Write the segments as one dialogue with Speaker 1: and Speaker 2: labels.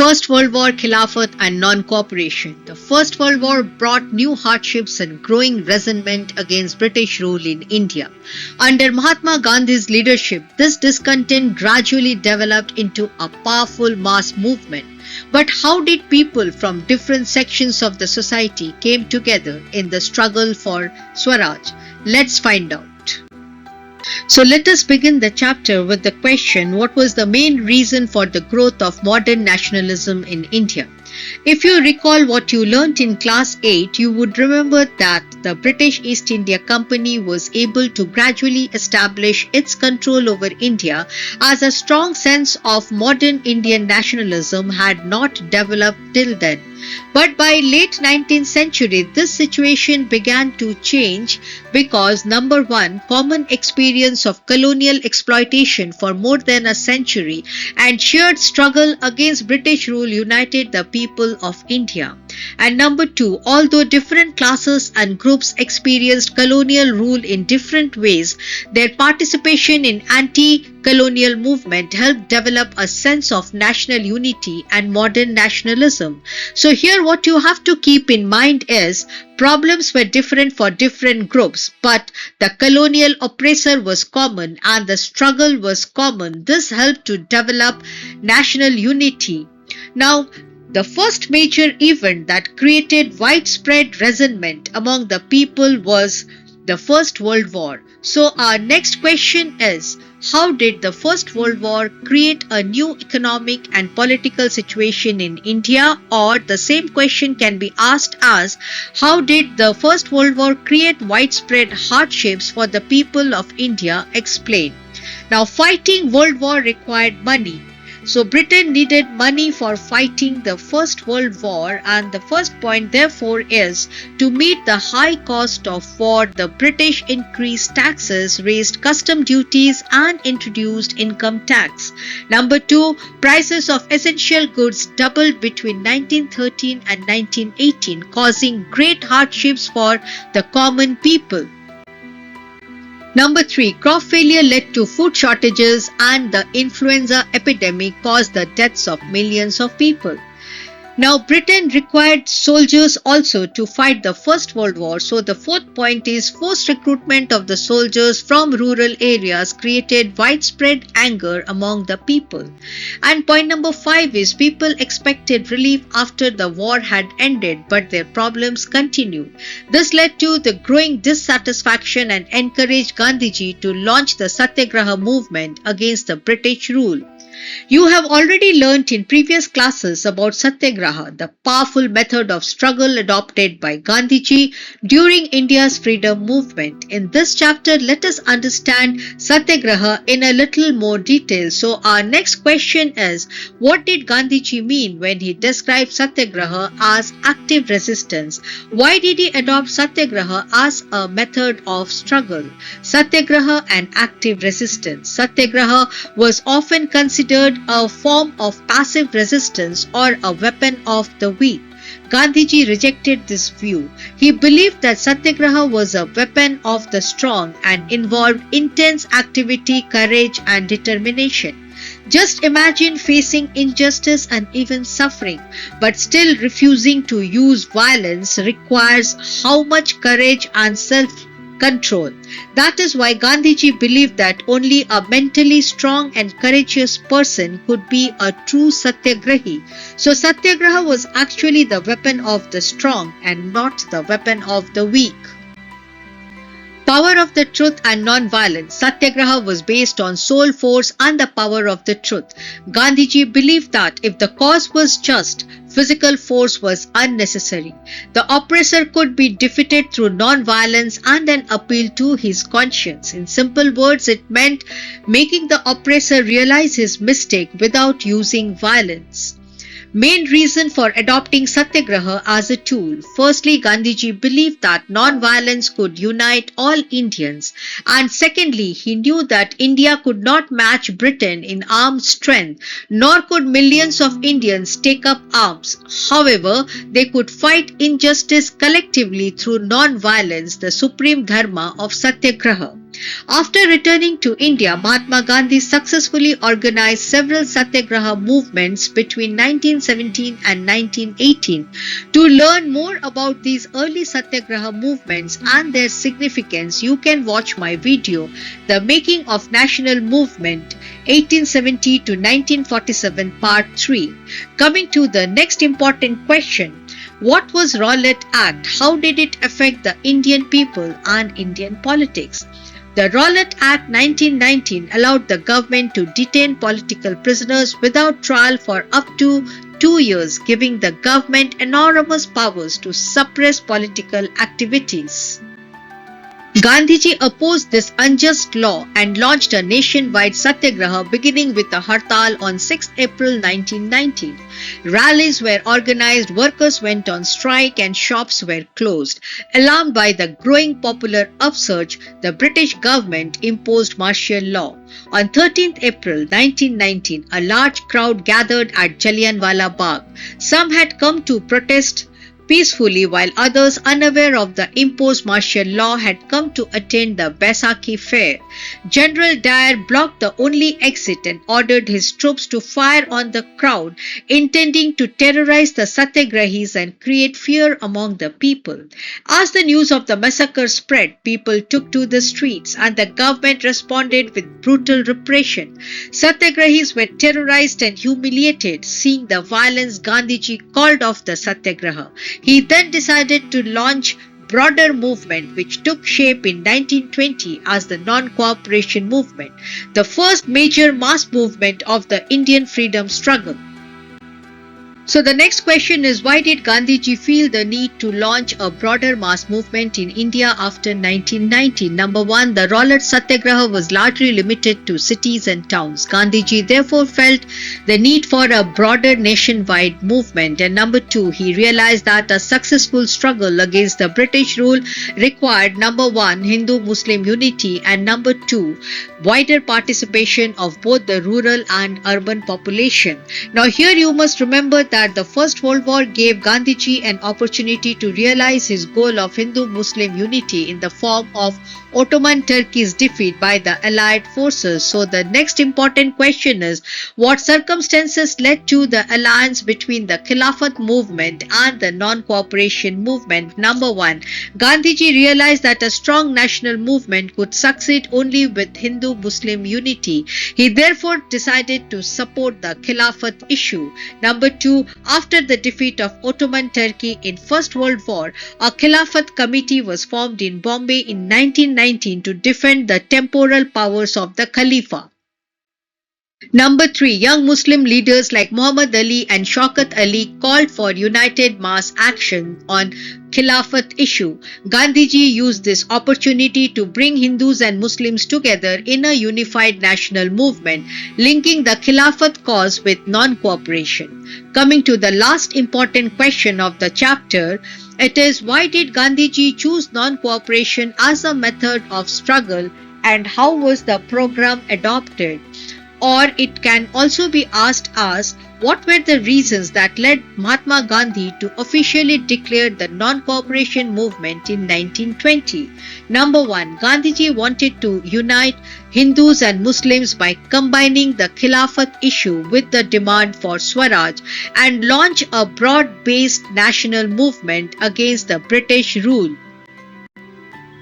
Speaker 1: First World War, Khilafat and non-cooperation. The First World War brought new hardships and growing resentment against British rule in India. Under Mahatma Gandhi's leadership, this discontent gradually developed into a powerful mass movement. But how did people from different sections of the society came together in the struggle for Swaraj? Let's find out. So let us begin the chapter with the question, what was the main reason for the growth of modern nationalism in India? If you recall what you learnt in class 8, you would remember that the British East India Company was able to gradually establish its control over India, as a strong sense of modern Indian nationalism had not developed till then. But by late 19th century, this situation began to change because number one, common experience of colonial exploitation for more than a century and shared struggle against British rule united the people of India. And number two, although different classes and groups experienced colonial rule in different ways, their participation in anti-colonial movement helped develop a sense of national unity and modern nationalism. So here what you have to keep in mind is problems were different for different groups, but the colonial oppressor was common and the struggle was common. This helped to develop national unity. Now, the first major event that created widespread resentment among the people was the First World War. So our next question is, how did the First World War create a new economic and political situation in India? Or the same question can be asked as, how did the First World War create widespread hardships for the people of India? Explain. Now, fighting World War required money. So Britain needed money for fighting the First World War, and the first point therefore is, to meet the high cost of war, the British increased taxes, raised custom duties and introduced income tax. Number two, prices of essential goods doubled between 1913 and 1918, causing great hardships for the common people. Number three, crop failure led to food shortages and the influenza epidemic caused the deaths of millions of people. Now, Britain required soldiers also to fight the First World War. So the fourth point is, forced recruitment of the soldiers from rural areas created widespread anger among the people. And point number 5 is, people expected relief after the war had ended, but their problems continued. This led to the growing dissatisfaction and encouraged Gandhiji to launch the Satyagraha movement against the British rule. You have already learnt in previous classes about Satyagraha, the powerful method of struggle adopted by Gandhiji during India's freedom movement. In this chapter, let us understand Satyagraha in a little more detail. So our next question is, what did Gandhiji mean when he described Satyagraha as active resistance? Why did he adopt Satyagraha as a method of struggle? Satyagraha and active resistance. Satyagraha was often considered a form of passive resistance or a weapon of the weak. Gandhiji rejected this view. He believed that Satyagraha was a weapon of the strong and involved intense activity, courage and determination. Just imagine facing injustice and even suffering, but still refusing to use violence requires how much courage and self-control. That is why Gandhiji believed that only a mentally strong and courageous person could be a true Satyagrahi. So Satyagraha was actually the weapon of the strong and not the weapon of the weak. Power of the truth and non-violence. Satyagraha was based on soul force and the power of the truth. Gandhiji believed that if the cause was just, physical force was unnecessary. The oppressor could be defeated through non-violence and an appeal to his conscience. In simple words, it meant making the oppressor realize his mistake without using violence. Main reason for adopting Satyagraha as a tool. Firstly, Gandhiji believed that non-violence could unite all Indians. And secondly, he knew that India could not match Britain in armed strength, nor could millions of Indians take up arms. However, they could fight injustice collectively through non-violence, the supreme dharma of Satyagraha. After returning to India, Mahatma Gandhi successfully organized several Satyagraha movements between 1917 and 1918. To learn more about these early Satyagraha movements and their significance, you can watch my video, The Making of National Movement 1870 to 1947 Part 3. Coming to the next important question. What was Rowlatt Act? How did it affect the Indian people and Indian politics? The Rowlatt Act 1919 allowed the government to detain political prisoners without trial for up to 2 years, giving the government enormous powers to suppress political activities. Gandhiji opposed this unjust law and launched a nationwide satyagraha beginning with a hartal on 6 April 1919. Rallies were organized, workers went on strike and shops were closed. Alarmed by the growing popular upsurge, the British government imposed martial law. On 13th April 1919, a large crowd gathered at Jallianwala Bagh. Some had come to protest peacefully, while others, unaware of the imposed martial law, had come to attend the Baisakhi fair. General Dyer blocked the only exit and ordered his troops to fire on the crowd, intending to terrorize the Satyagrahis and create fear among the people. As the news of the massacre spread, people took to the streets and the government responded with brutal repression. Satyagrahis were terrorized and humiliated. Seeing the violence, Gandhiji called off the Satyagraha. He then decided to launch broader movement which took shape in 1920 as the non-cooperation movement, the first major mass movement of the Indian freedom struggle. So the next question is, why did Gandhiji feel the need to launch a broader mass movement in India after 1990? Number one, the Rowlatt Satyagraha was largely limited to cities and towns. Gandhiji therefore felt the need for a broader nationwide movement. And number two, he realized that a successful struggle against the British rule required, number one, Hindu-Muslim unity, and number two, wider participation of both the rural and urban population. Now here you must remember that the First World War gave Gandhiji an opportunity to realize his goal of Hindu-Muslim unity in the form of Ottoman Turkey's defeat by the Allied forces. So the next important question is, what circumstances led to the alliance between the Khilafat movement and the non-cooperation movement? Number one, Gandhiji realized that a strong national movement could succeed only with Hindu-Muslim unity. He therefore decided to support the Khilafat issue. Number two, after the defeat of Ottoman Turkey in First World War, a Khilafat committee was formed in Bombay in 1919 to defend the temporal powers of the Khalifa. Number three, young Muslim leaders like Muhammad Ali and Shaukat Ali called for united mass action on Khilafat issue. Gandhiji used this opportunity to bring Hindus and Muslims together in a unified national movement, linking the Khilafat cause with non-cooperation. Coming to the last important question of the chapter, it is, why did Gandhiji choose non-cooperation as a method of struggle and how was the program adopted? Or it can also be asked as, what were the reasons that led Mahatma Gandhi to officially declare the non-cooperation movement in 1920? Number one, Gandhiji wanted to unite Hindus and Muslims by combining the Khilafat issue with the demand for Swaraj and launch a broad-based national movement against the British rule.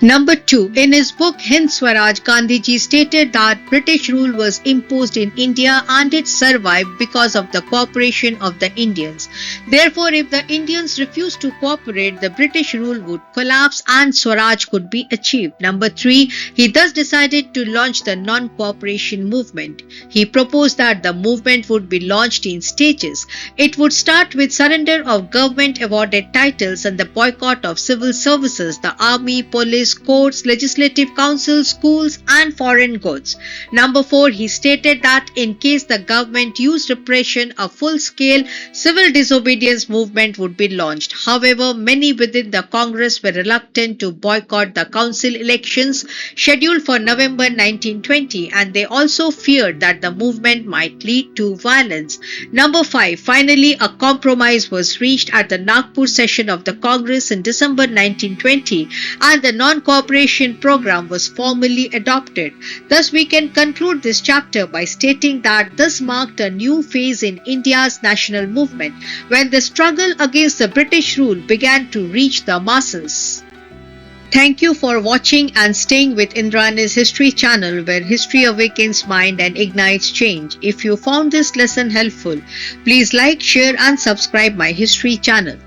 Speaker 1: Number two, in his book Hind Swaraj, Gandhiji stated that British rule was imposed in India and it survived because of the cooperation of the Indians. Therefore, if the Indians refused to cooperate, the British rule would collapse and Swaraj could be achieved. Number three, he thus decided to launch the non-cooperation movement. He proposed that the movement would be launched in stages. It would start with surrender of government-awarded titles and the boycott of civil services, the army, police, courts, legislative councils, schools, and foreign goods. Number four, he stated that in case the government used repression, a full-scale civil disobedience movement would be launched. However, many within the Congress were reluctant to boycott the council elections scheduled for November 1920, and they also feared that the movement might lead to violence. Number five, finally, a compromise was reached at the Nagpur session of the Congress in December 1920, and the non-cooperation program was formally adopted. Thus, we can conclude this chapter by stating that this marked a new phase in India's national movement when the struggle against the British rule began to reach the masses. Thank you for watching and staying with Indrani's History channel where history awakens mind and ignites change. If you found this lesson helpful, please like, share and subscribe my history channel.